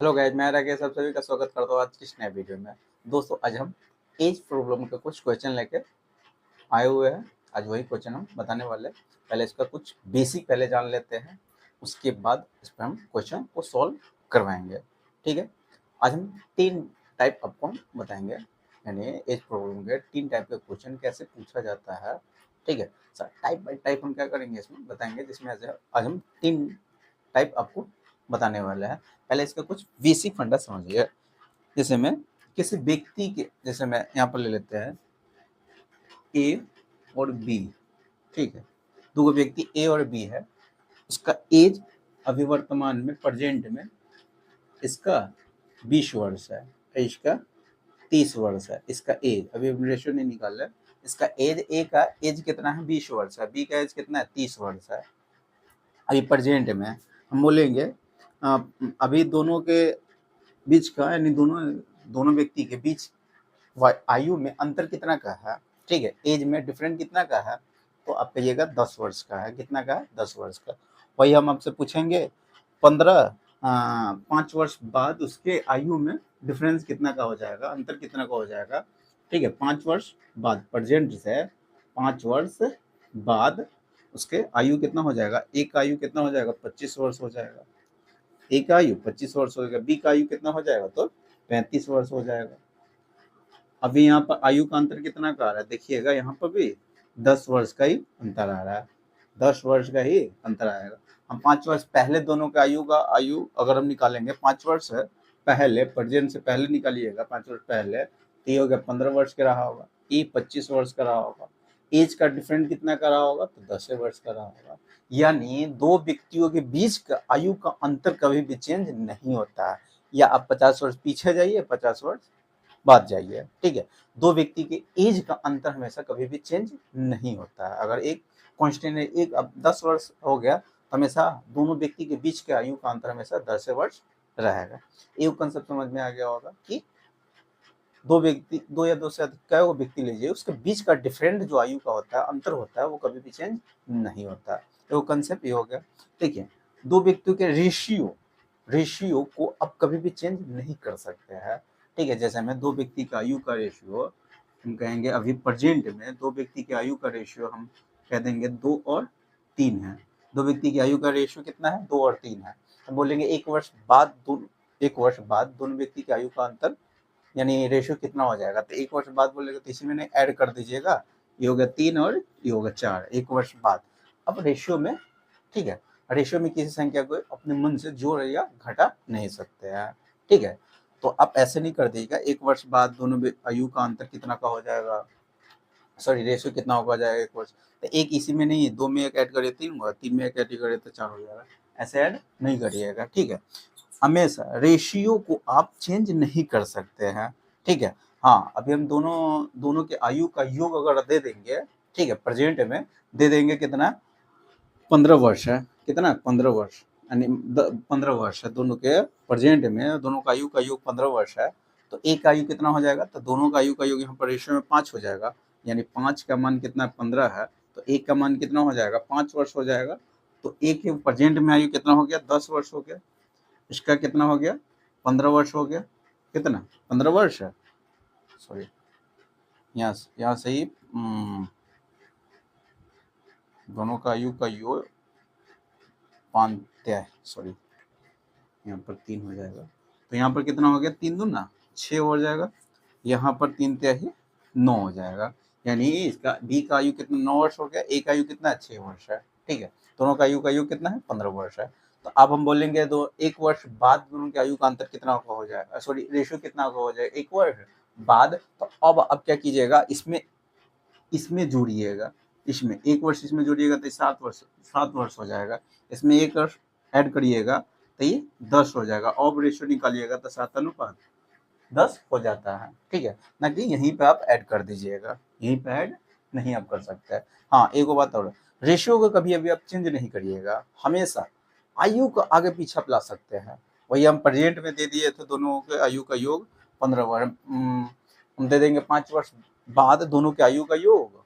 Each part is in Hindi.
हेलो गाइस, मैं राकेश आप सभी का स्वागत करता हूँ आज की इस नए वीडियो में। दोस्तों आज हम एज प्रॉब्लम के कुछ क्वेश्चन लेके आए हुए हैं। आज वही क्वेश्चन हम बताने वाले हैं। पहले इसका कुछ बेसिक पहले जान लेते हैं, उसके बाद इस पर हम क्वेश्चन को सॉल्व करवाएंगे। ठीक है, आज हम 3 टाइप आपको हम बताएंगे, यानी एज प्रॉब्लम के 3 टाइप के क्वेश्चन कैसे पूछा जाता है। ठीक है सर, टाइप बाई टाइप हम क्या करेंगे इसमें बताएंगे, जिसमें आज हम 3 टाइप आपको बताने वाले हैं। पहले इसका कुछ बेसिक फंडा समझिए। जैसे मैं किसी व्यक्ति के, जैसे मैं यहाँ पर ले लेते हैं ए और बी। ठीक है, दो व्यक्ति ए और बी है। उसका एज अभी वर्तमान में प्रेजेंट में इसका 20 वर्ष है, इसका 30 वर्ष है। इसका एज अभी रेशियो नहीं निकाल है। इसका एज, ए का एज कितना है 20 वर्ष है, बी का एज कितना है 30 वर्ष है। अभी प्रेजेंट में हम बोलेंगे अभी दोनों के बीच का, यानी दोनों दोनों व्यक्ति के बीच आयु में अंतर कितना का है। ठीक है, एज में डिफरेंट कितना का है, तो आप कहिएगा 10 वर्ष का है। कितना का है? 10 वर्ष का। वही हम आपसे पूछेंगे 5 वर्ष बाद उसके आयु में डिफरेंस कितना का हो जाएगा, अंतर कितना का हो जाएगा। ठीक है, 5 वर्ष बाद, प्रेजेंट से 5 वर्ष बाद उसके आयु कितना हो जाएगा। एक आयु कितना हो जाएगा? 25 वर्ष हो जाएगा। ए का आयु 25 वर्ष हो जाएगा, बी का आयु कितना हो जाएगा? तो 35 वर्ष हो जाएगा। अभी यहाँ पर आयु का अंतर कितना का आ रहा है, देखिएगा यहाँ पर भी 10 वर्ष का ही अंतर आ रहा है। 10 वर्ष का ही अंतर आएगा। हम 5 वर्ष पहले दोनों के आयु अगर हम निकालेंगे, 5 वर्ष पहले, प्रेजेंट से पहले निकालिएगा 5 वर्ष पहले, तो ये हो गया 15 वर्ष का रहा होगा। ये 25 वर्ष का रहा होगा। एज का डिफरेंट कितना का रहा होगा? तो 10 वर्ष का रहा होगा। यानी दो व्यक्तियों के बीच का आयु का अंतर कभी भी चेंज नहीं होता है। या आप 50 वर्ष पीछे जाइए, 50 वर्ष बाद जाइए। ठीक है, दो व्यक्ति के एज का अंतर हमेशा कभी भी चेंज नहीं होता है। अगर एक कांस्टेंट है, एक अब 10 वर्ष हो गया, हमेशा दोनों व्यक्ति के बीच के आयु का अंतर हमेशा 10 वर्ष रहेगा। ये कंसेप्ट समझ में आ गया होगा कि दो व्यक्ति, दो या दो से अधिक क्या वो व्यक्ति लीजिए, उसके बीच का डिफरेंट जो आयु का होता है, अंतर होता है, वो कभी भी चेंज नहीं होता। तो कंसेप्ट ये हो गया। देखिए, दो व्यक्तियों के रेशियो को अब कभी भी चेंज नहीं कर सकते हैं। ठीक है, जैसे मैं दो व्यक्ति का आयु का रेशियो हम कहेंगे, अभी प्रेजेंट में दो व्यक्ति के आयु का रेशियो हम कह देंगे 2 और 3 है। दो व्यक्ति की आयु का रेशियो कितना है? 2 और 3 है। हम बोलेंगे 1 वर्ष बाद दोनों व्यक्ति की आयु का अंतर, यानी रेशियो कितना हो जाएगा। तो 1 वर्ष बाद बोलेगा तो इसी में ऐड कर दीजिएगा। ये हो गया 3 और ये हो गया 4, 1 वर्ष बाद। अब रेशियो में, ठीक है, रेशियो में किसी संख्या को अपने मन से जोड़ या घटा नहीं सकते हैं। ठीक है, तो आप ऐसे नहीं कर दीजिएगा 1 वर्ष बाद दोनों आयु का अंतर कितना का हो जाएगा, सॉरी रेशियो कितना होगा जाएगा 1 वर्ष। तो एक इसी में नहीं है, 2 में एक ऐड करिए 3 होगा, 3 में एक ऐड करिए तो 4 हो जाएगा। ऐसे ऐड नहीं करिएगा। ठीक है, हमेशा रेशियो को आप चेंज नहीं कर सकते हैं। ठीक है, हाँ, अभी हम दोनों के आयु का योग अगर दे देंगे, ठीक है, प्रेजेंट में दे देंगे कितना, 15 वर्ष है। कितना? 15 वर्ष, यानी 15 वर्ष है दोनों के प्रेजेंट में, दोनों का आयु का योग 15 वर्ष है। तो एक आयु कितना हो जाएगा? तो दोनों का आयु का योग यहाँ पर रेशियो में 5 हो जाएगा, यानी 5 का मान कितना? 15 है। तो एक का मान कितना हो जाएगा? 5 वर्ष हो जाएगा। तो एक के प्रेजेंट में आयु कितना हो गया? 10 वर्ष हो गया। इसका कितना हो गया? 15 वर्ष हो गया। कितना? 15 वर्ष है, सॉरी यहाँ से ही दोनों का आयु का योग 5, सॉरी यहाँ पर 3 हो जाएगा। तो यहाँ पर कितना हो गया? 3 दूना 6 हो जाएगा। यहाँ पर 3 तिहाई 9 हो जाएगा। यानी इसका बी का आयु कितना? 9 वर्ष हो गया। ए का आयु कितना? 6 वर्ष है। ठीक है, दोनों का आयु कितना है? 15 वर्ष है। तो अब हम बोलेंगे 1 वर्ष बाद दोनों के आयु का अंतर कितना का हो जाएगा, सॉरी रेशियो कितना का हो जाएगा 1 वर्ष बाद। तो अब क्या कीजिएगा, इसमें जोड़िएगा, इसमें 1 वर्ष इसमें जोड़िएगा तो 7 वर्ष हो जाएगा। इसमें 1 वर्ष ऐड करिएगा तो ये 10 हो जाएगा। अब रेशियो निकालिएगा तो 7:10 हो जाता है। ठीक है, ना कि यहीं पे आप ऐड कर दीजिएगा, यहीं पे ऐड नहीं आप कर सकते हैं। हाँ, एक बात और, रेशियो को कभी अभी आप चेंज नहीं करिएगा, हमेशा आयु को आगे पीछे आप ला सकते हैं। वही हम प्रेजेंट में दे दिए थे दोनों के आयु का योग 15 वर्ष, हम दे देंगे 5 वर्ष बाद दोनों के आयु का योग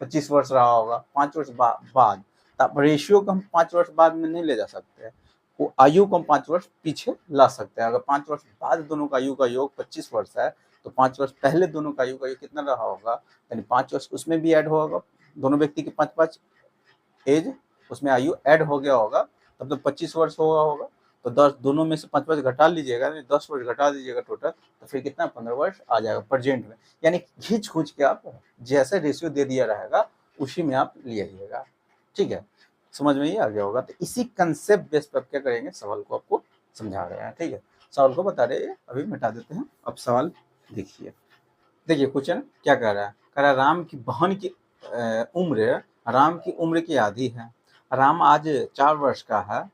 25 वर्ष रहा होगा। 5 वर्ष बाद, तब रेशियो को हम 5 वर्ष बाद में नहीं ले जा सकते। वो आयु को हम 5 वर्ष पीछे ला सकते हैं। अगर 5 वर्ष बाद दोनों का आयु का योग 25 वर्ष है, तो 5 वर्ष पहले दोनों का आयु का योग कितना रहा होगा, यानी 5 वर्ष उसमें भी ऐड होगा, दोनों व्यक्ति के 5-5 एज उसमें आयु ऐड हो गया होगा, तब तो 25 वर्ष हुआ होगा। तो 10 दोनों में से 5-5 घटा लीजिएगा, 10 वर्ष घटा दीजिएगा टोटल, तो फिर कितना 15 वर्ष आ जाएगा प्रेजेंट में। यानी खींच खूंच के आप जैसे रेशियो दे दिया रहेगा उसी में आप ले आइएगा। ठीक है, समझ में ही आ गया होगा। तो इसी कंसेप्ट बेस पर क्या करेंगे, सवाल को आपको समझा रहे हैं। ठीक है, सवाल को बता रहे हैं, अभी मिटा देते हैं। अब सवाल देखिए, देखिए क्वेश्चन क्या कह रहा है, कह रहा है राम की बहन की उम्र राम की उम्र की आधी है। राम आज 4 वर्ष का है,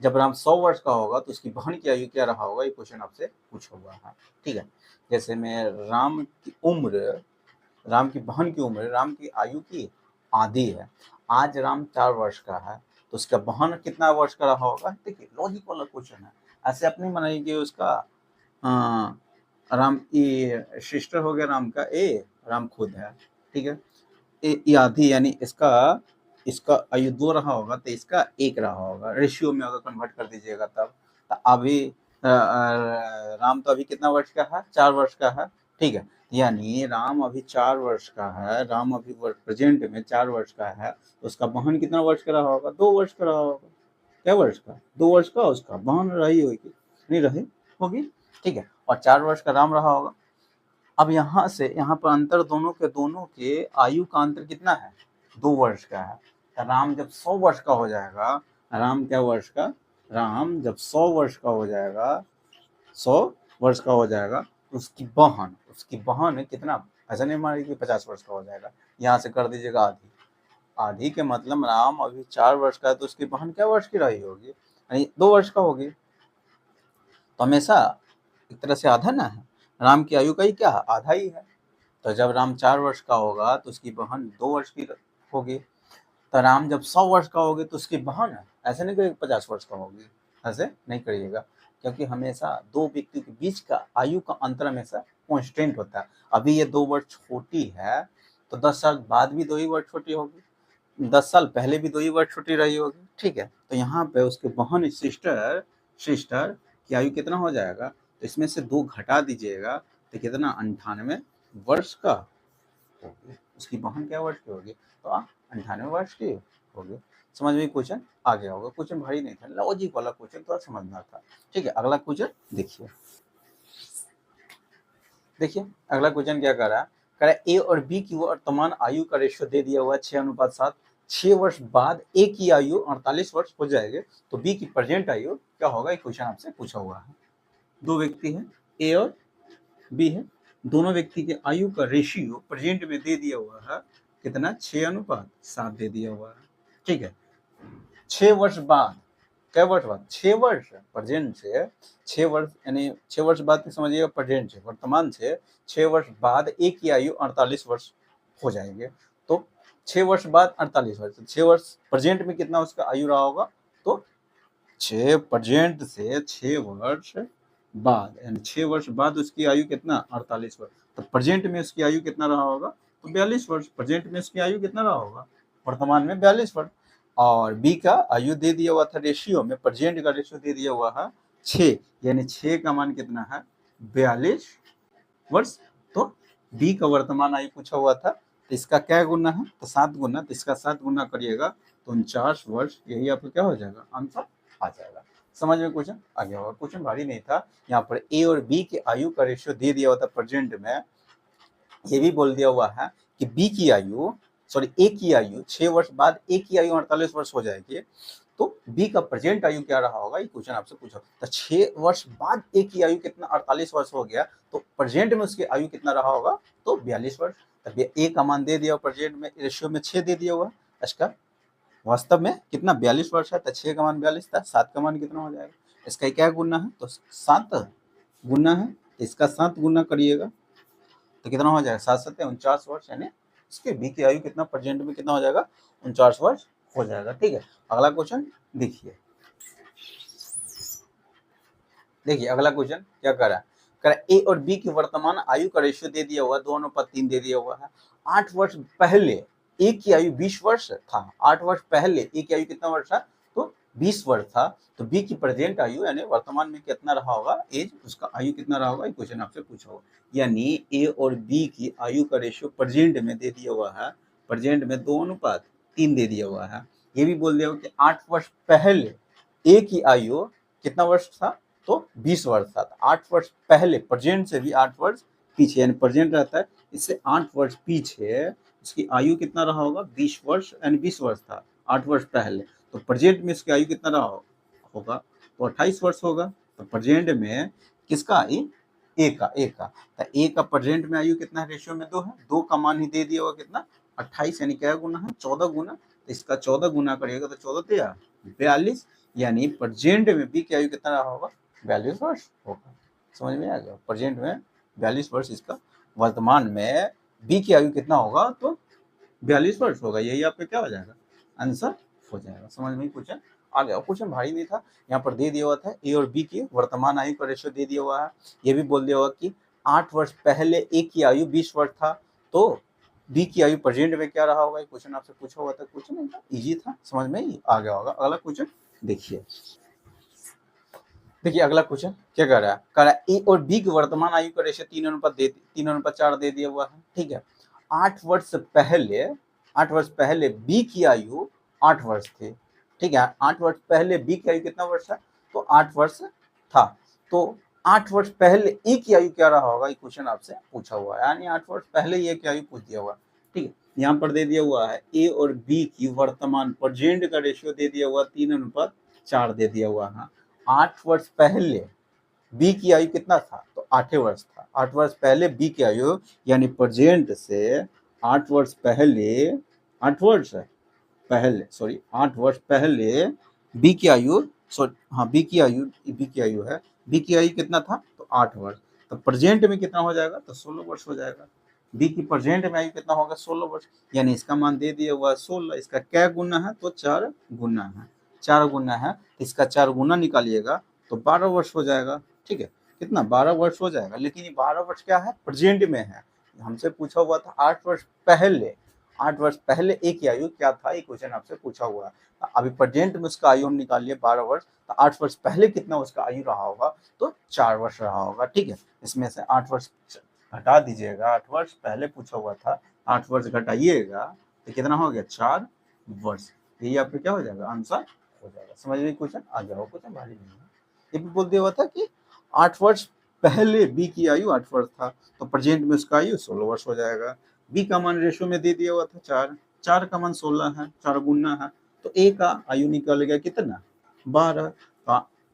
जब राम 100 वर्ष का होगा तो उसकी बहन की आयु क्या रहा होगा, ये क्वेश्चन आपसे पूछा हुआ है। ठीक है, जैसे में राम की उम्र, राम की बहन की उम्र राम की आयु की आधी है, आज राम 4 वर्ष का है, तो उसका बहन कितना वर्ष का रहा होगा। देखिए लॉजिक वाला क्वेश्चन है, ऐसे अपनी बनाइए उसका राम की सिस्टर हो गया राम का ए, राम खुद है। ठीक है, ये आधी यानी इसका इसका आयु 2 रहा होगा तो इसका 1 रहा होगा, रेशियो में अगर कन्वर्ट कर दीजिएगा तब। तो अभी राम तो अभी कितना वर्ष का है, 4 वर्ष का है। ठीक है, यानी राम अभी 4 वर्ष का है, राम अभी प्रेजेंट में 4 वर्ष का है, तो उसका बहन कितना वर्ष का रहा होगा, 2 वर्ष का रहा होगा। क्या वर्ष का, 2 वर्ष का उसका बहन रही होगी, नहीं रही होगी। ठीक है, और 4 वर्ष का राम रहा होगा। अब यहाँ से यहाँ पर अंतर दोनों के आयु का अंतर कितना है, 2 वर्ष का है। तो राम जब 100 वर्ष का हो जाएगा, राम क्या वर्ष का, राम जब 100 वर्ष का हो जाएगा, 100 वर्ष का हो जाएगा, तो उसकी बहन कितना, ऐसा नहीं मानिए कि 50 वर्ष का हो जाएगा। यहाँ से कर दीजिएगा आधी, आधी के मतलब राम अभी 4 वर्ष का है, तो उसकी बहन क्या वर्ष की रही होगी, यानी 2 वर्ष का होगी। तो हमेशा एक तरह से आधा ना है, राम की आयु का ही क्या है, आधा ही है। तो जब राम 4 वर्ष का होगा तो उसकी बहन 2 वर्ष की होगी। तो राम जब 100 वर्ष का होगी तो उसकी बहन ऐसे नहीं करिएगा 50 वर्ष का होगी, ऐसे नहीं करिएगा, क्योंकि हमेशा दो व्यक्ति के बीच का आयु का अंतर हमेशा कॉन्स्टेंट होता है। अभी ये 2 वर्ष छोटी है, तो 10 साल बाद भी 2 ही वर्ष छोटी होगी, 10 साल पहले भी 2 ही वर्ष छोटी रही होगी। ठीक है, तो यहाँ पे उसके बहन सिस्टर की आयु कितना हो जाएगा, तो इसमें से 2 घटा दीजिएगा तो कितना 98 वर्ष का होगी। उसकी बहन क्या वर्ष की होगी, तो 98 वर्ष की होगी। समझ में क्वेश्चन आ गया होगा, क्वेश्चन भारी नहीं था, लॉजिक वाला क्वेश्चन थोड़ा समझना था। ठीक है, अगला क्वेश्चन देखिए, देखिए अगला क्वेश्चन क्या कर रहा है, कह रहा है ए और बी की वर्तमान आयु का रेशियो दे दिया हुआ है 6:7। 6 वर्ष बाद ए की आयु 48 वर्ष हो जाएगी, तो बी की प्रेजेंट आयु क्या होगा, ये क्वेश्चन आपसे पूछा हुआ है। 2 व्यक्ति है, ए और बी है, दोनों व्यक्ति के आयु का रेशियो प्रेजेंट में दे दिया हुआ है कितना, 6:7 दे दिया हुआ है। ठीक है, 6 वर्ष बाद, क्या वर्ष बाद, 6 वर्ष प्रेजेंट से 6 वर्ष, यानी 6 वर्ष बाद समझिएगा प्रेजेंट से, वर्तमान से 6 वर्ष बाद एक की आयु 48 वर्ष हो जाएंगे। तो 6 वर्ष बाद 48 वर्ष, तो 6 वर्ष प्रेजेंट में कितना उसका आयु रहा होगा, तो 6 प्रेजेंट से 6 वर्ष बाद, यानी 6 वर्ष बाद उसकी आयु कितना, 48 वर्ष। तो प्रेजेंट में उसकी आयु कितना रहा होगा, तो 42 वर्ष। प्रेजेंट में उसकी आयु कितना रहा होगा, वर्तमान में 42 वर्ष। और बी का आयु दे दिया हुआ था रेशियो में, प्रेजेंट का रेशियो दे दिया हुआ है 6, यानी 6 का मान कितना है, 42 वर्ष। तो बी का वर्तमान आयु पूछा हुआ था, तो इसका क्या गुना है, तो 7 गुना, तो इसका 7 गुना करिएगा तो 49 वर्ष, यही आपका क्या हो जाएगा, आंसर आ जाएगा। समझ में क्वेश्चन आ गया होगा, क्वेश्चन भारी नहीं था। यहाँ पर ए और बी की आयु का रेशियो दे दिया हुआ था प्रेजेंट में, ये भी बोल दिया हुआ है कि बी की आयु, सॉरी ए की आयु 6 वर्ष बाद ए की आयु 48 वर्ष हो जाएगी, तो बी का प्रेजेंट आयु क्या रहा होगा, ये क्वेश्चन आपसे पूछा। तो 6 वर्ष बाद ए की आयु कितना 48 वर्ष हो गया, तो प्रेजेंट में उसकी आयु कितना रहा होगा, तो 42 वर्ष। तब ए का मान दे दिया, प्रेजेंट में रेशियो में 6 दे दिया हुआ, इसका वास्तव में कितना 42 वर्ष है, तो 6 का मान 42 था, 7 का मान कितना हो जाएगा, इसका क्या गुना है, तो 7 गुना है, इसका 7 गुना करिएगा तो कितना हो जाएगा, 7 7 49 वर्ष, यानी इसके बी की आयु कितना प्रेजेंट में कितना हो जाएगा, 49 वर्ष हो जाएगा। ठीक है, अगला क्वेश्चन देखिए, देखिए अगला क्वेश्चन क्या कर रहा है, कह रहा है ए और बी की वर्तमान आयु का रेशियो दे दिया हुआ है 2:3 दे दिया हुआ है। 8 वर्ष पहले ए की आयु 20 वर्ष था, 8 वर्ष पहले ए की आयु कितना वर्ष था, तो 20 वर्ष था, तो बी की प्रेजेंट आयु यानी वर्तमान में कितना रहा होगा एज, उसका आयु कितना रहा होगा, क्वेश्चन आपसे पूछा होगा। यानी ए और बी की आयु का रेशियो प्रेजेंट में दे दिया हुआ है, प्रेजेंट में 2:3 दे दिया हुआ है। ये भी बोल दिया हुआ कि 8 वर्ष पहले ए की आयु कितना वर्ष था, तो 20 वर्ष था। 8 वर्ष पहले, प्रेजेंट से भी 8 वर्ष पीछे, यानी प्रेजेंट रहता है, इससे 8 वर्ष पीछे उसकी आयु कितना रहा होगा, 20 वर्ष, यानी 20 वर्ष था 8 वर्ष पहले। तो प्रेजेंट में इसकी आयु कितना रहा होगा, तो 28 वर्ष होगा। तो प्रेजेंट में किसका आयु, ए का, तो ए का प्रेजेंट में आयु कितना है, रेशियो में 2 है, 2 का मान ही दे दिया होगा कितना, 28, यानी क्या गुना है, 14 गुना। तो इसका 14 गुना करिएगा तो 14 या 42, यानी प्रेजेंट में बी की आयु कितना रहा होगा, 42 वर्ष होगा। समझ में आ गया, प्रेजेंट में 42 वर्ष इसका, वर्तमान में बी की आयु कितना होगा, तो 42 वर्ष होगा। यही आपका क्या हो जाएगा, आंसर हो जाएगा। समझ में क्वेश्चन आ गया, क्वेश्चन भारी नहीं था। यहाँ पर दे दिया हुआ था ए और बी की वर्तमान आयु का रेशियो दे दिया हुआ है। ये भी बोल दिया हुआ कि 8 वर्ष पहले ए की आयु 20 वर्ष था, तो बी की आयु प्रेजेंट में क्या रहा होगा, क्वेश्चन आपसे पूछा हुआ था। क्वेश्चन नहीं था, इजी था, समझ में ही आ गया होगा। अगला क्वेश्चन देखिए, अगला क्वेश्चन क्या कर रहा है, ए और बी की वर्तमान आयु का रेशियो 3:4 दे दिया हुआ है। ठीक है, 8 वर्ष पहले बी की आयु 8 वर्ष थी। ठीक है, 8 वर्ष पहले बी की आयु कितना वर्ष है, तो 8 वर्ष था। तो 8 वर्ष पहले ए की आयु क्या रहा होगा, क्वेश्चन आपसे पूछा हुआ है, यानी 8 वर्ष पहले ए की आयु पूछ दिया हुआ। ठीक है, यहाँ पर दे दिया हुआ है ए और बी की वर्तमान प्रेजेंट का रेशियो दे दिया हुआ 3:4 दे दिया हुआ है। 8 वर्ष पहले बी की आयु कितना था, तो 8 वर्ष था। 8 वर्ष पहले बी की आयु, यानी प्रेजेंट से 8 वर्ष पहले, 8 वर्ष पहले बी की आयु, बी की आयु है, बी की आयु कितना था, तो 8 वर्ष। तो प्रेजेंट में कितना हो जाएगा, तो 16 वर्ष हो जाएगा। बी की प्रेजेंट में आयु कितना होगा, 16 वर्ष, यानी इसका मान दे दिया हुआ 16। इसका क्या गुना है, तो 4 गुना है, 4 गुना है। इसका 4 गुना निकालिएगा तो 12 वर्ष हो जाएगा। ठीक है, कितना, 12 वर्ष हो जाएगा। लेकिन ये 12 वर्ष क्या है, प्रेजेंट में है। हमसे पूछा हुआ था 8 वर्ष पहले, 8 वर्ष पहले ए की आयु क्या था, ये क्वेश्चन आपसे पूछा हुआ है। अभी प्रेजेंट में उसका आयु हम निकाल लिए 12 वर्ष, तो 8 वर्ष पहले कितना उसका आयु रहा होगा, तो 4 वर्ष रहा होगा। ठीक है, इसमें से 8 वर्ष घटा दीजिएगा, 8 वर्ष पहले पूछा हुआ था, 8 वर्ष घटाइएगा तो कितना हो गया, 4 वर्ष। यही आपका क्या हो जाएगा, आंसर हो जाएगा। समझ में क्वेश्चन आ गया हो, क्वेश्चन भारी नहीं है। ये भी बोल दिया हुआ था कि 8 वर्ष पहले बी की आयु 8 वर्ष था, तो प्रेजेंट में उसका आयु 16 वर्ष हो जाएगा। बी का मान रेशियो में दे दिया हुआ था 4, 4 का मान 16 है, 4 गुना है, तो ए का आयु निकल गया कितना, 12। तो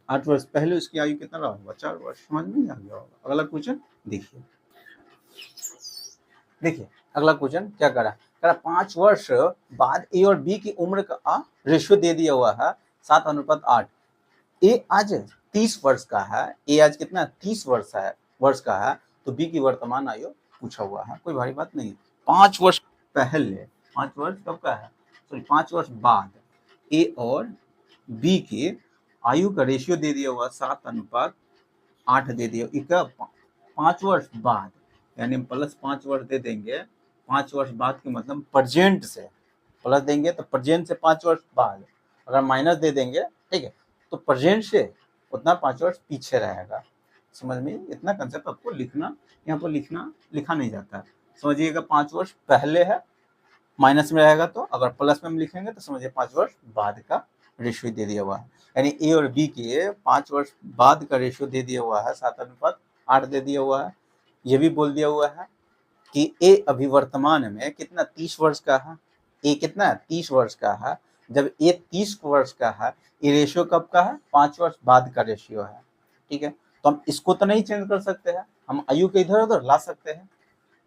8 वर्ष पहले उसकी आयु कितना रहा होगा, 4 वर्ष। समझ में आ गया होगा। अगला क्वेश्चन देखिए, अगला क्वेश्चन क्या करा, 5 वर्ष बाद ए और बी की उम्र का रेशियो दे दिया हुआ है 7:8। ए आज 30 वर्ष का है, ए आज कितना 30 वर्ष का है, तो बी की वर्तमान आयु पूछा हुआ है, कोई भारी बात नहीं। 5 वर्ष पहले, 5 वर्ष कब का है, सॉरी 5 वर्ष बाद ए और बी की आयु का रेशियो दे दिया हुआ 7:8 दे दिया। 5 वर्ष बाद, यानी प्लस 5 वर्ष दे देंगे। 5 वर्ष बाद के मतलब प्रेजेंट से प्लस देंगे तो प्रेजेंट से 5 वर्ष बाद, अगर माइनस दे देंगे, ठीक है, तो प्रेजेंट से उतना 5 वर्ष पीछे रहेगा। समझ में, इतना कंसेप्ट आपको लिखना, यहाँ पर लिखा नहीं जाता। समझिएगा 5 वर्ष पहले है, माइनस में रहेगा, तो अगर प्लस में हम लिखेंगे तो समझिए 5 वर्ष बाद का रेशियो दे दिया हुआ है। यानी ए और बी के 5 वर्ष बाद का रेशियो दे दिया हुआ है 7:8 दे दिया हुआ है। ये भी बोल दिया हुआ है कि ए अभी वर्तमान में कितना 30 वर्ष का है, ए कितना 30 वर्ष का है। जब ए 30 वर्ष का है, ये रेशियो कब का है, 5 वर्ष बाद का रेशियो है। ठीक है, तो हम इसको तो नहीं चेंज कर सकते हैं, हम आयु के इधर उधर ला सकते हैं।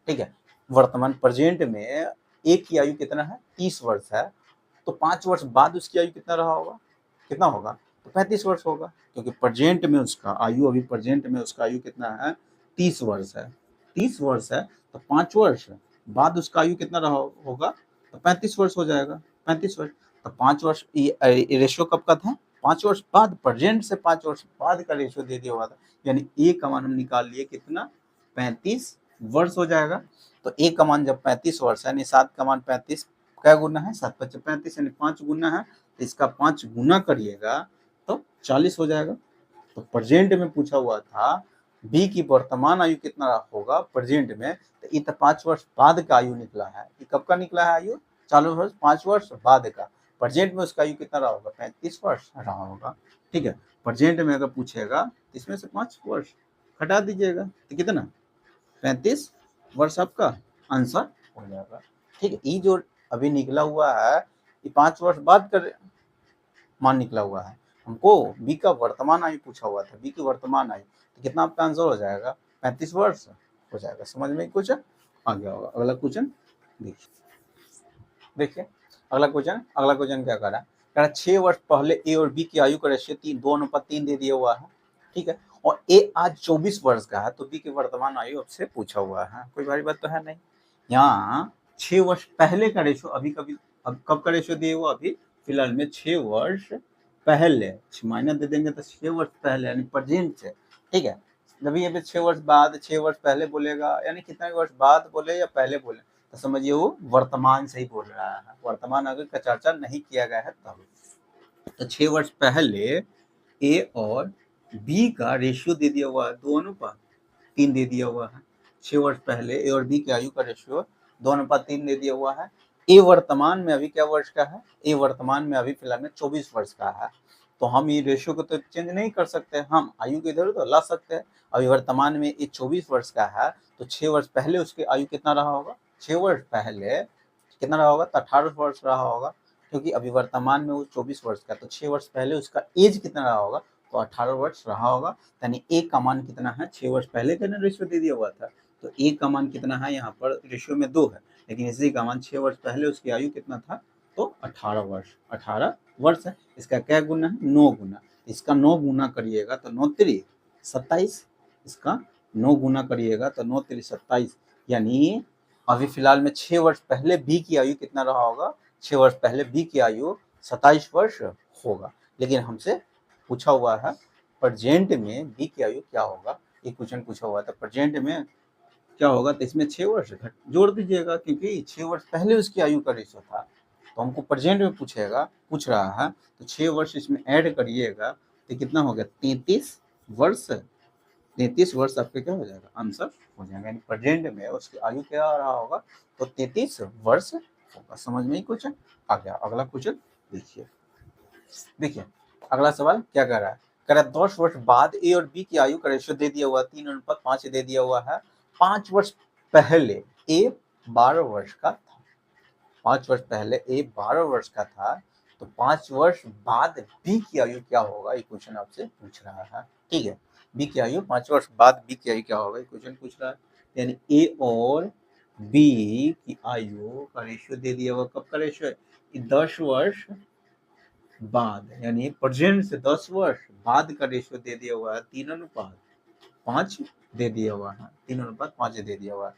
ठीक है, वर्तमान प्रेजेंट में ए की आयु कितना है, 30 वर्ष है, तो 5 वर्ष बाद उसकी आयु कितना रहा होगा, कितना होगा, तो 35 वर्ष होगा, क्योंकि प्रेजेंट में उसका आयु, अभी प्रेजेंट में उसका आयु कितना है, 30 वर्ष है। 30 वर्ष है, तो 5 वर्ष बाद उसका आयु कितना रहा होगा, तो 35 वर्ष हो जाएगा। 35 वर्ष, तो 5 वर्ष ये रेशियो कब का था, 5 वर्ष बाद, प्रेजेंट से 5 वर्ष बाद का रेशियो दे दिया हुआ था। यानी ए का मान हम निकाल लिए कितना, 35 वर्ष हो जाएगा। तो ए का मान जब 35 वर्ष है, यानी 7 का मान 35 क्या गुना है, 7 × 35 यानी 5 गुना है। तो इसका 5 गुना करिएगा तो 40 हो जाएगा। तो प्रेजेंट में पूछा हुआ था बी की वर्तमान आयु कितना होगा प्रेजेंट में, तो ये तो 5 वर्ष बाद का आयु निकला है। ये कब का निकला है आयु? 40 वर्ष 5 वर्ष बाद का। प्रेजेंट में उसका आयु कितना रहा होगा? 35 वर्ष रहा होगा। ठीक है, प्रेजेंट में अगर पूछेगा इसमें से 5 वर्ष हटा दीजिएगा तो कितना? 35 वर्ष आपका आंसर हो जाएगा। ठीक है, ये जो अभी निकला हुआ है ये 5 वर्ष बाद का मान निकला हुआ है। हमको बी का वर्तमान आयु पूछा हुआ था, बी की वर्तमान आयु, तो कितना आपका आंसर हो जाएगा? 35 वर्ष हो जाएगा। समझ में कुछ आ गया होगा। अगला क्वेश्चन देखिए अगला क्वेश्चन क्या कर रहा है? 6 वर्ष पहले ए और बी की आयु का रेशियो 2:3 दे दिया हुआ है। ठीक है, और ए आज 24 वर्ष का है, तो बी की वर्तमान आयु आपसे पूछा हुआ है। कोई भारी बात तो है नहीं। यहाँ 6 वर्ष पहले का रेशियो अभी अब कब का रेशियो दिए हुआ? अभी फिलहाल में 6 वर्ष पहले, माइनस दे देंगे तो 6 वर्ष पहले यानी प्रेजेंट से। ठीक है, जब ये 6 वर्ष बाद 6 वर्ष पहले बोलेगा यानी कितना वर्ष बाद बोले या पहले बोले तो समझिए वो वर्तमान से ही बोल रहा है, वर्तमान अगर का चर्चा नहीं किया गया है तब। तो 6 वर्ष पहले ए और बी का रेशियो दे दिया हुआ है 2:3 दे दिया हुआ है। 6 वर्ष पहले ए और बी की आयु का रेशियो 2:3 दे दिया हुआ है। ए वर्तमान में अभी क्या वर्ष का है? ए वर्तमान में अभी फिलहाल में 24 वर्ष का है। तो हम ये रेशियो को तो चेंज नहीं कर सकते, हम आयु के इधर उधर ला सकते हैं। अभी वर्तमान में ये 24 वर्ष का है, तो 6 वर्ष पहले उसकी आयु कितना रहा होगा? 6 वर्ष पहले कितना रहा होगा? तो 18 वर्ष रहा होगा, क्योंकि अभी वर्तमान में वो 24 वर्ष का, तो 6 वर्ष पहले उसका एज कितना रहा होगा? तो 18 वर्ष रहा होगा। यानी ए का मान कितना है? 6 वर्ष पहले का रेशियो दे दिया हुआ था, तो ए का मान कितना है? यहाँ पर रेशियो में 2 है, लेकिन इसी का मान 6 वर्ष पहले उसकी आयु कितना था? तो 18 वर्ष है। इसका क्या गुना है? 9 गुना। इसका 9 गुना करिएगा तो 9 3 27, इसका 9 गुना करिएगा तो 9 3 27, यानी अभी फिलहाल में 6 वर्ष पहले बी की आयु कितना रहा होगा? 6 वर्ष पहले बी की आयु 27 वर्ष होगा। लेकिन हमसे पूछा हुआ है प्रेजेंट में बी की आयु क्या होगा, ये क्वेश्चन पूछा हुआ था। प्रेजेंट में क्या होगा? तो इसमें 6 वर्ष जोड़ दीजिएगा, क्योंकि 6 वर्ष पहले उसकी आयु का रेशियो था, तो हमको प्रेजेंट में पूछ रहा है, तो 6 वर्ष इसमें ऐड करिएगा तो कितना हो गया? 33 वर्ष। 33 वर्ष आपके क्या हो जाएगा? आंसर हो जाएगा। यानी प्रेजेंट में उसकी आयु क्या रहा होगा? तो 33 वर्ष होगा। समझ में कुछ आ गया। अगला क्वेश्चन देखिए अगला सवाल क्या कर रहा है? कह रहा है 10 वर्ष बाद ए और बी की आयु का रेशियो दे दिया हुआ 3:5 दे दिया हुआ है। 5 वर्ष पहले ए 12 वर्ष का था, 5 वर्ष पहले ए 12 वर्ष का था, तो 5 वर्ष बाद बी की आयु क्या होगा? ये क्वेश्चन आपसे पूछ रहा है। ठीक है, बी की आयु 5 वर्ष बाद बी की आयु क्या होगा? ये क्वेश्चन पूछ रहा है। यानी ए और बी की आयु का रेशियो दे दिया हुआ। कब का रेशियो है? 10 वर्ष बाद, यानी प्रेजेंट से 10 वर्ष बाद का रेशियो दे दिया हुआ है 3:5 दे दिया हुआ है, 3:5 दे दिया हुआ है।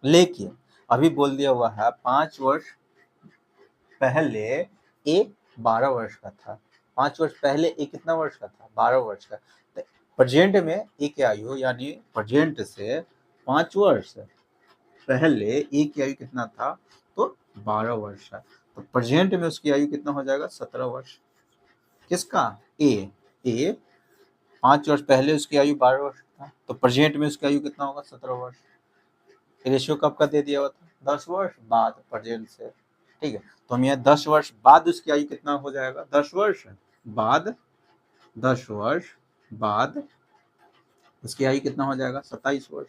लेकिन अभी बोल दिया हुआ है 5 वर्ष पहले ए 12 वर्ष का था। 5 वर्ष पहले ए कितना वर्ष का था? 12 वर्ष का। तो प्रेजेंट में ए की आयु, यानी प्रेजेंट से 5 वर्ष पहले ए की आयु कितना था? तो 12 वर्ष है। तो प्रेजेंट में उसकी आयु कितना हो जाएगा? 17 वर्ष। किसका? ए 5 वर्ष पहले उसकी आयु 12 वर्ष था, तो प्रेजेंट में उसकी आयु कितना होगा? 17 वर्ष। रेशियो कब का दे दिया हुआ था? 10 वर्ष बाद प्रेजेंट से। ठीक है, तो हम यहाँ 10 वर्ष बाद उसकी आयु कितना हो जाएगा? 10 वर्ष बाद उसकी आयु कितना हो जाएगा? 27 वर्ष।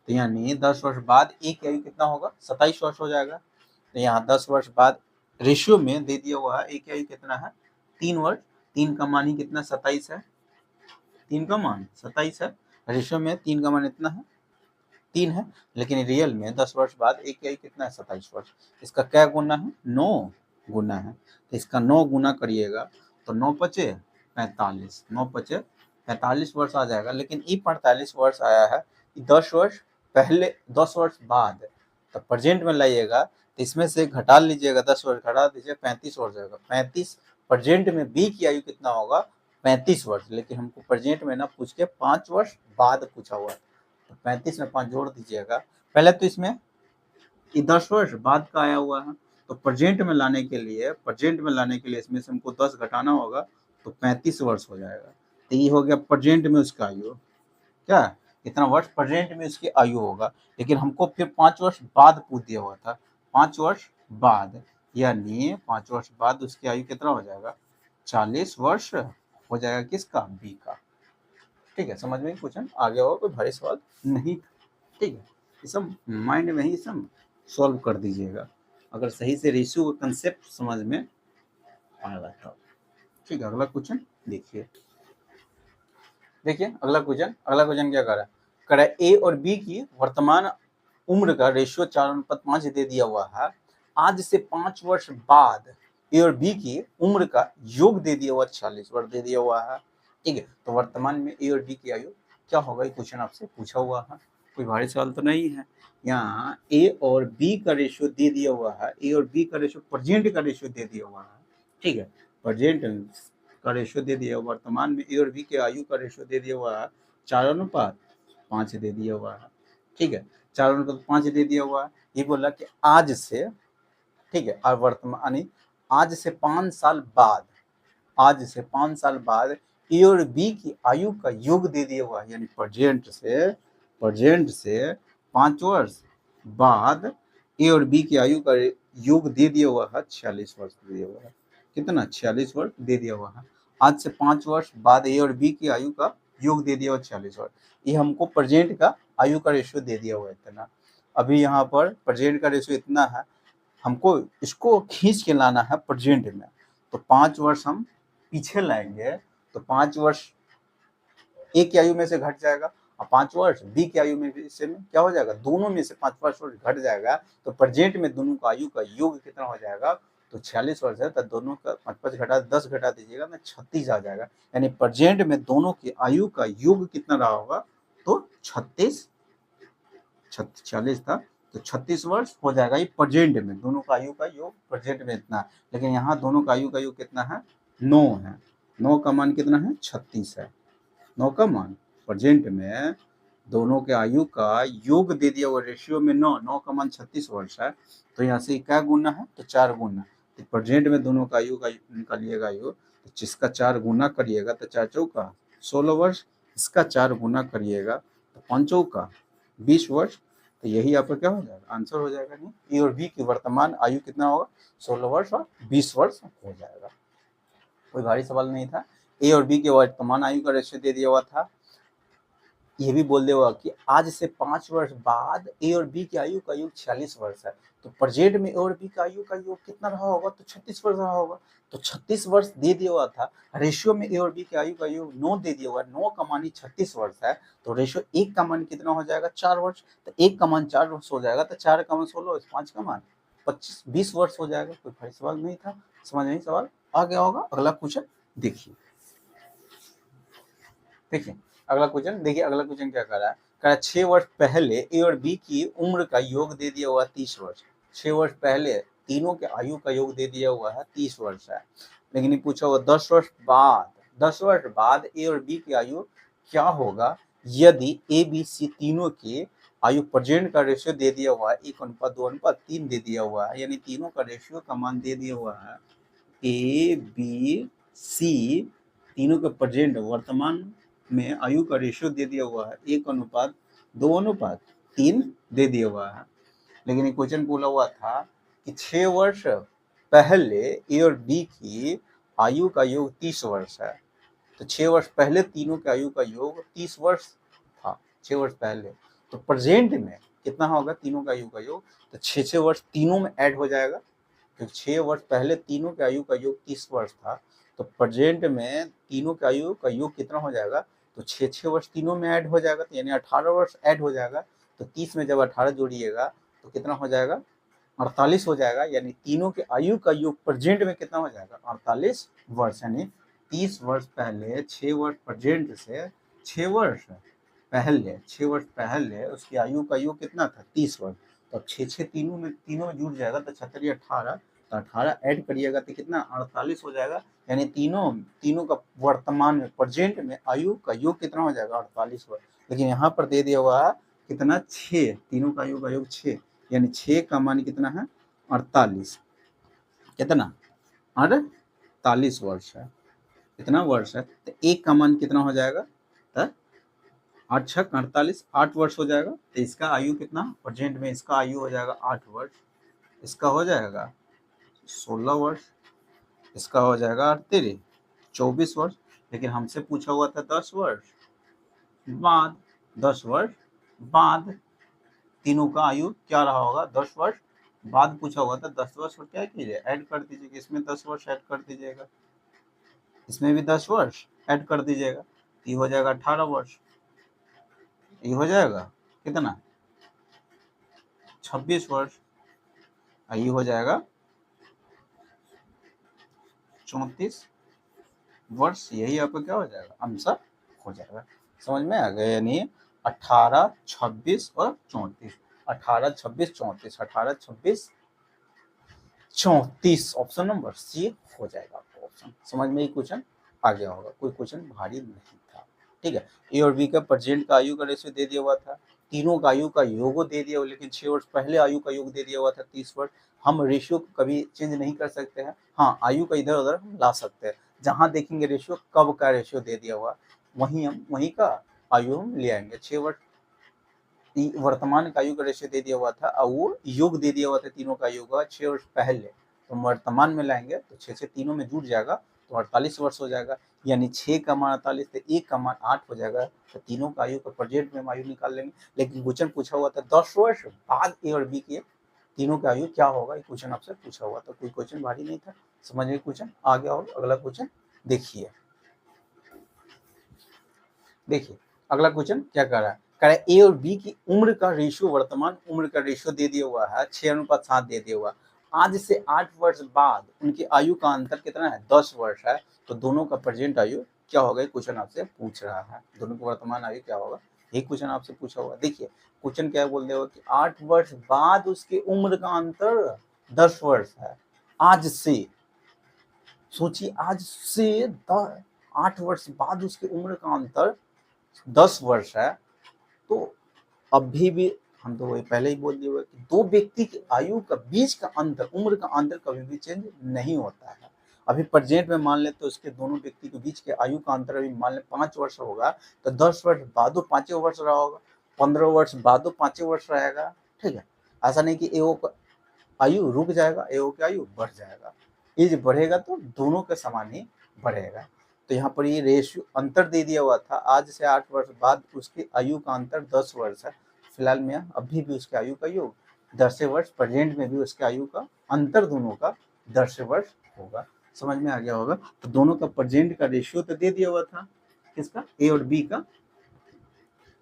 तो यानी 10 वर्ष बाद ए की आयु कितना होगा? 27 वर्ष हो जाएगा। तो यहाँ 10 वर्ष बाद रेशियो में दे दिया हुआ है ए की आयु कितना है? 3 वर्ष। 3 का मान ही कितना? 27 है। 3 का मान 27 है। रेशियो में 3 का मान इतना है, 3 है, लेकिन रियल में 10 वर्ष बाद ए की आयु कितना है? 27 वर्ष। इसका क्या गुना है? 9 गुना है। तो इसका 9 गुना करिएगा तो 9 पचे 45, 9 पचे 45 वर्ष आ जाएगा। लेकिन ये 45 वर्ष आया है 10 वर्ष पहले, 10 वर्ष बाद, तो प्रेजेंट में लाइएगा तो इसमें से घटा लीजिएगा, 10 वर्ष घटा दीजिए, 35 हो जाएगा। 35 प्रेजेंट में बी की आयु कितना होगा? 35 वर्ष। लेकिन हमको प्रेजेंट में ना पूछ के 5 वर्ष बाद पूछा हुआ है, तो 35 में 5 जोड़ दीजिएगा। पहले तो इसमें 10 वर्ष बाद का आया हुआ है, तो प्रेजेंट में लाने के लिए इसमें से हमको 10 घटाना होगा तो 35 वर्ष हो जाएगा। तो ये हो गया प्रेजेंट में उसका आयु, क्या कितना वर्ष प्रेजेंट में उसकी आयु होगा। लेकिन हमको फिर 5 वर्ष बाद पूछ दिया हुआ था, 5 वर्ष बाद, यानी 5 वर्ष बाद उसकी आयु कितना हो जाएगा, 40 वर्ष हो जाएगा, किसका, बी का। ठीक है, समझ में क्वेश्चन आ गया होगा, कोई भारी सवाल नहीं था। ठीक है, ये सब माइंड में ही सब सॉल्व कर दीजिएगा अगर सही से रेशियो का कंसेप्ट समझ में आएगा तो। ठीक है, अगला क्वेश्चन देखिए अगला क्वेश्चन क्या कर रहा है, ए और बी की वर्तमान उम्र का रेशियो 4:5 दे दिया हुआ है। आज से 5 वर्ष बाद ए और बी की उम्र का योग दे दिया हुआ 40 वर्ष दे दिया हुआ है। ठीक है, तो वर्तमान में ए और बी की आयु क्या होगा, ये क्वेश्चन आपसे पूछा हुआ है, कोई भारी सवाल तो नहीं है। यहाँ ए और बी का रेशियो दे दिया हुआ है, ए और बी का रेशियो प्रेजेंट का रेशियो दे दिया हुआ है। ठीक है, प्रेजेंट का रेशियो दे दिया, वर्तमान में ए और बी के आयु का रेशियो दे दिया हुआ है 4:5 दे दिया हुआ है। ठीक है, 4:5 दे दिया हुआ है। ये बोला कि आज से, ठीक है, और वर्तमान आज से 5 साल बाद, आज से 5 साल बाद ए और बी की आयु का योग दे दिया हुआ है, यानी प्रेजेंट से 5 वर्ष बाद ए और बी की आयु का योग दे दिया हुआ है 46 वर्ष दे दिया हुआ है। कितना, 46 वर्ष दे दिया हुआ है। आज से 5 वर्ष बाद ए और बी की आयु का योग दे दिया हुआ 46 वर्ष। ये हमको प्रेजेंट का आयु का रेशियो दे दिया हुआ है इतना। अभी यहाँ पर प्रेजेंट का रेशियो इतना है, हमको इसको खींच के लाना है प्रेजेंट में। तो 5 वर्ष हम पीछे लाएंगे तो 5 वर्ष ए की आयु में से घट जाएगा और 5 वर्ष बी की आयु में से क्या हो जाएगा, दोनों में से 5 वर्ष घट जाएगा। तो प्रेजेंट में दोनों का आयु का योग कितना हो जाएगा, तो 46 वर्ष है, तो दोनों का 5 घटा 10 घटा दीजिएगा ना 36 आ जाएगा। यानी प्रेजेंट में दोनों की आयु का योग कितना रहा होगा, तो 40 था तो 36 वर्ष हो जाएगा। ये प्रेजेंट में दोनों का आयु का योग प्रेजेंट में इतना, लेकिन यहाँ दोनों का आयु का योग कितना है, 9 है। 9 का मान कितना है, 36 है। 9 का मान प्रेजेंट में दोनों के आयु का योग दे दिया हुआ रेशियो में 9 का मान 36 वर्ष है। तो यहाँ से क्या गुना है, तो 4 गुना। तो प्रेजेंट में दोनों का आयु का निकालिएगा योग, तो जिसका 4 गुना करिएगा तो 4 चौका 16 वर्ष, इसका 4 गुना करिएगा तो 5 चौका 20 वर्ष। तो यही आपका क्या हो जाएगा, आंसर हो जाएगा। नहीं, ए और बी की वर्तमान आयु कितना होगा, 16 वर्ष और 20 वर्ष हो जाएगा। कोई भारी सवाल नहीं था। ए और बी के वर्तमान आयु का रेशियो दे दिया हुआ था। ये भी बोल दिया हुआ कि आज से 5 वर्ष बाद ए और बी की आयु का योग 46 वर्ष है। तो प्रेजेंट में ए और बी का आयु का योग कितना रहा होगा, तो 36 वर्ष रहा होगा। तो 36 वर्ष दे दिया हुआ था। रेशियो में ए और बी की आयु का योग 9 दे दिया हुआ है। 9 का मान 36 वर्ष है, तो रेशियो 1 का मान कितना हो जाएगा, 4 वर्ष। तो 1 का मान 4 वर्ष हो जाएगा, तो 4 का मान 16, 5 का मान 25, 20 वर्ष हो जाएगा। कोई भारी सवाल नहीं था, समझ नहीं, सवाल आ गया होगा। अगला क्वेश्चन देखिए अगला क्वेश्चन क्या कर रहा है, 6 वर्ष पहले ए और बी की उम्र का योग दे दिया हुआ 30 वर्ष। 6 वर्ष पहले तीनों के आयु का योग दे दिया हुआ है 30 वर्ष है। लेकिन ये पूछा हुआ 10 वर्ष बाद ए और बी की आयु क्या होगा यदि ए बी सी तीनों की आयु प्रेजेंट का रेशियो दे दिया हुआ है 1:2:3 दे दिया हुआ है, यानी तीनों का रेशियो का मान दे दिया हुआ है। ए बी सी तीनों के प्रेजेंट वर्तमान में आयु का रेशियो दे दिया हुआ है 1:2:3 दे दिया हुआ है। लेकिन क्वेश्चन बोला हुआ था कि 6 वर्ष पहले ए और बी की आयु का योग 30 वर्ष है। तो 6 वर्ष पहले तीनों के आयु का योग 30 वर्ष था, 6 वर्ष पहले। तो प्रेजेंट में कितना होगा तीनों का आयु का योग, तो 6 वर्ष तीनों में ऐड हो जाएगा, क्योंकि 6 वर्ष पहले तीनों के आयु का योग 30 वर्ष था। तो प्रेजेंट में तीनों के आयु का योग कितना हो जाएगा, तो 6 वर्ष तीनों में ऐड हो जाएगा, तो यानी 18 वर्ष ऐड हो जाएगा। तो 30 में जब 18 जोड़िएगा तो कितना हो जाएगा, 48 हो जाएगा। यानी तीनों के आयु का योग प्रेजेंट में कितना हो जाएगा, 48 वर्ष। यानी 30 वर्ष पहले 6 वर्ष प्रेजेंट से 6 वर्ष पहले उसकी आयु का योग कितना था, 30 वर्ष। तो 6 तीनों में जुड़ जाएगा तो 36 18, तो 18 ऐड करिएगा तो कितना 48 हो जाएगा। यानी तीनों का वर्तमान में प्रेजेंट में आयु का योग कितना हो जाएगा, 48 वर्ष। लेकिन यहाँ पर दे दिया हुआ है कितना, 6, तीनों का आयु का योग 6, यानी 6 का मान कितना है, 48। कितना 48 वर्ष है, कितना वर्ष है, तो एक का मान कितना हो जाएगा, तो 8 छक 48, 8 वर्ष हो जाएगा। तो इसका आयु कितना प्रेजेंट में, इसका आयु हो जाएगा 8 वर्ष, इसका हो जाएगा 16 वर्ष, इसका हो जाएगा 3 24 वर्ष। लेकिन हमसे पूछा हुआ था 10 वर्ष बाद, 10 वर्ष बाद तीनों का आयु क्या रहा होगा, 10 वर्ष बाद पूछा हुआ था। 10 वर्ष को क्या कीजिए, ऐड कर दीजिएगा, इसमें 10 वर्ष ऐड कर दीजिएगा, इसमें भी 10 वर्ष ऐड कर दीजिएगा, ये हो जाएगा 18 वर्ष, ये हो जाएगा कितना 26 वर्ष, ये हो जाएगा 34 वर्ष। यही आपका क्या हो जाएगा, आंसर हो जाएगा। समझ में आ गया, यानी 18, 26 और 34, 18, 26, 34, 18, 26, 34 ऑप्शन नंबर सी हो जाएगा आपको ऑप्शन। समझ में ही क्वेश्चन आ गया होगा, कोई क्वेश्चन भारी नहीं था। ठीक है, ए और बी का प्रेजेंट का आयु का रेशियो दे दिया हुआ था, तीनों का आयु का योग दे दिया हुआ, लेकिन 6 वर्ष पहले आयु का योग दे दिया हुआ था 30 वर्ष। हम रेशियो को कभी चेंज नहीं कर सकते हैं, हाँ आयु का इधर उधर हम ला सकते हैं। जहां देखेंगे रेशियो कब का रेशियो दे दिया हुआ, वहीं का आयु हम ले आएंगे। 6 वर्ष वर्तमान का आयु का रेशियो दे दिया हुआ था और वो योग दे दिया हुआ था तीनों का योग 6 वर्ष पहले, तो वर्तमान में लाएंगे तो 6 से तीनों में जुड़ जाएगा तो 48 वर्ष हो जाएगा। यानी 6 का मान 48 तो 1 का मान 8 हो जाएगा, तो तीनों का आयु का प्रेजेंट में हम आयु निकाल लेंगे। लेकिन क्वेश्चन पूछा हुआ था 10 वर्ष बाद ए और बी के तीनों का आयु क्या होगा, ये क्वेश्चन आपसे पूछा हुआ था, कोई क्वेश्चन भारी नहीं था। समझ में क्वेश्चन आ गया होगा। अगला क्वेश्चन देखिए, देखिए अगला क्वेश्चन क्या कर रहा है, कह रहा है ए और बी की उम्र का रेशियो, वर्तमान उम्र का रेशियो दे दिया हुआ है 6:7 दे दिया हुआ। आज से 8 वर्ष बाद उनकी आयु का अंतर कितना है, 10 वर्ष है। तो दोनों का प्रेजेंट आयु क्या होगा, क्वेश्चन आपसे पूछ रहा है, दोनों का वर्तमान आयु क्या होगा, ये क्वेश्चन आपसे पूछा हुआ। देखिए क्वेश्चन क्या बोल दिया हुआ कि 8 वर्ष बाद उसके उम्र का अंतर 10 वर्ष है। आज से सोचिए, आज से 8 वर्ष बाद उसकी उम्र का अंतर 10 वर्ष है। तो अभी भी हम तो वही पहले ही बोल दिए हुए कि दो व्यक्ति की आयु का बीच का अंतर, उम्र का अंतर कभी भी चेंज नहीं होता है। अभी प्रेजेंट में मान ले तो उसके दोनों व्यक्ति के बीच के आयु का अंतर अभी मान ले 5 वर्ष होगा, तो 10 वर्ष बाद 5 वर्ष रहा होगा, 15 वर्ष बाद 5 वर्ष रहेगा। ठीक है, ऐसा नहीं कि एओ का आयु रुक जाएगा, एओ की आयु बढ़ जाएगा। ये जो बढ़ेगा तो दोनों के समान ही बढ़ेगा। तो यहाँ पर ये रेशियो अंतर दे दिया हुआ था, आज से 8 वर्ष बाद उसकी आयु का अंतर 10 वर्ष है। फिलहाल में अभी भी उसके आयु का योग 10 वर्ष, प्रेजेंट में भी उसके आयु का अंतर दोनों का 10 वर्ष होगा। समझ में आ गया होगा। तो दोनों का प्रेजेंट का रेशियो तो दे दिया हुआ था, किसका, ए और बी का,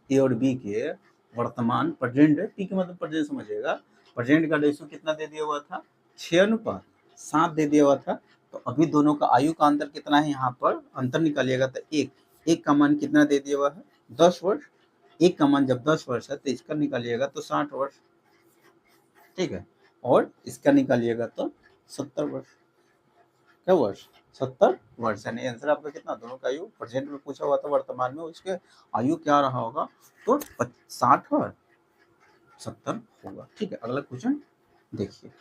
ए और बी के वर्तमान प्रेजेंट, पी के मतलब प्रेजेंट समझिएगा, प्रेजेंट का रेशियो कितना दे दिया हुआ था, 6:7 दे दिया हुआ था। तो अभी दोनों का आयु का अंतर कितना है, यहाँ पर अंतर निकालिएगा तो एक का मान कितना दे दिया हुआ है, 10 वर्ष। एक का मान जब 10 वर्ष है तो इसका निकालिएगा तो 60 वर्ष। ठीक है, और इसका निकालिएगा तो 70 वर्ष। क्या वर्ष, 70 वर्ष। यानी आंसर आपका कितना, दोनों का आयु प्रेजेंट में पूछा हुआ था, वर्तमान में उसके आयु क्या रहा होगा, तो 60 और 70 होगा। ठीक है, अगला क्वेश्चन देखिए,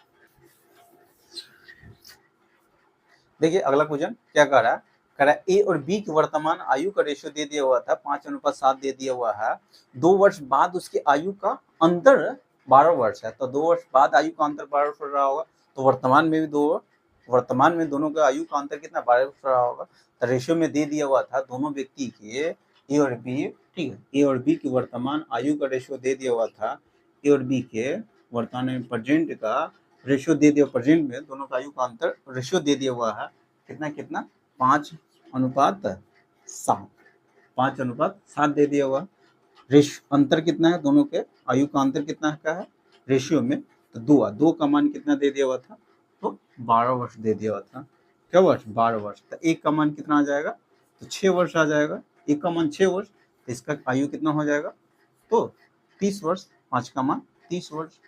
देखिए अगला क्वेश्चन क्या कह रहा है, कह रहा है ए और बी की वर्तमान आयु का रेशियो दे दिया हुआ था 5:7 दे दिया हुआ है। 2 वर्ष बाद उसकी आयु का अंतर 12 वर्ष है। तो 2 वर्ष बाद आयु का अंतर 12 वर्ष रहा होगा, तो वर्तमान में भी वर्तमान में दोनों का आयु का अंतर कितना, 12 वर्ष रहा होगा। तो रेशियो में दे दिया हुआ था दोनों व्यक्ति के ए और बी, ठीक है, ए और बी की वर्तमान आयु का रेशियो दे दिया हुआ था, ए और बी के वर्तमान में प्रेजेंट का रेशियो दे दिया, प्रेजेंट में दोनों का आयु का अंतर रेशियो दे दिया हुआ है, कितना 5:7, 5:7 दे दिया हुआ। रेशियो अंतर कितना है, दोनों के आयु का अंतर कितना का है रेशियो में, तो 2 का मान कितना दे दिया हुआ था, तो 12 वर्ष दे दिया हुआ था। क्या वर्ष, 12 वर्ष। तो एक का मान कितना आ जाएगा, तो 6 वर्ष आ जाएगा। एक का मान 6 वर्ष, तो इसका आयु कितना हो जाएगा, तो 30 वर्ष। 5 का मान 30 वर्ष,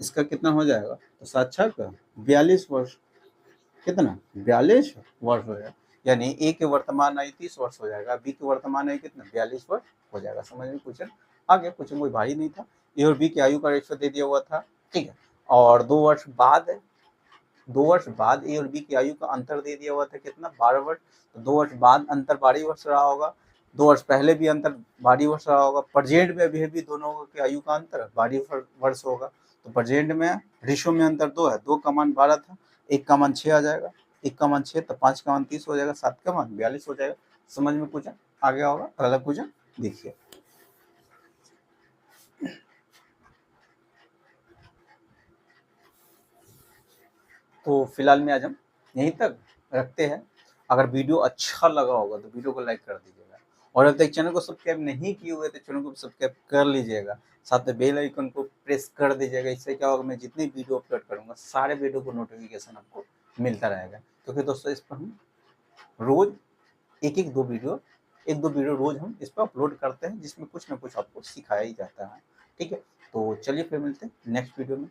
इसका कितना हो जाएगा, तो 7 6 का 42 वर्ष। कितना, 42 वर्ष हो जाएगा। यानी ए के वर्तमान आयु 30 वर्ष हो जाएगा, बी के वर्तमान आयु कितना, 42 वर्ष हो जाएगा। समझ में क्वेश्चन आ गया, क्वेश्चन कोई भारी नहीं था। ए और बी की आयु का रेशियो दे दिया हुआ था, ठीक है, और 2 वर्ष बाद 2 वर्ष बाद ए और बी की आयु का अंतर दे दिया हुआ था कितना, 12 वर्ष। तो 2 वर्ष बाद अंतर 12 वर्ष रहा होगा, 2 वर्ष पहले भी अंतर 12 वर्ष रहा होगा, प्रेजेंट में भी दोनों की आयु का अंतर 12 वर्ष होगा। तो प्रेजेंट में रेशियो में अंतर 2 है, 2 का मान 12 था, 1 का मान 6 आ जाएगा, 1 का मान 6 तो 5 का मान 30 हो जाएगा, 7 का मान 42 हो जाएगा। समझ में पूछा आ गया होगा। अगला क्वेश्चन देखिए। तो फिलहाल में आज हम यहीं तक रखते हैं। अगर वीडियो अच्छा लगा होगा तो वीडियो को लाइक कर दीजिएगा, और अब तक चैनल को सब्सक्राइब नहीं किए हुए तो चैनल को सब्सक्राइब कर लीजिएगा, साथ में बेल आइकन को प्रेस कर दीजिएगा। इससे क्या होगा, मैं जितनी वीडियो अपलोड करूँगा सारे वीडियो को नोटिफिकेशन आपको मिलता रहेगा। क्योंकि दोस्तों इस पर हम रोज एक दो वीडियो रोज हम इस पर अपलोड करते हैं, जिसमें कुछ ना कुछ आपको सिखाया ही जाता है। ठीक है, तो चलिए फिर मिलते हैं नेक्स्ट वीडियो में।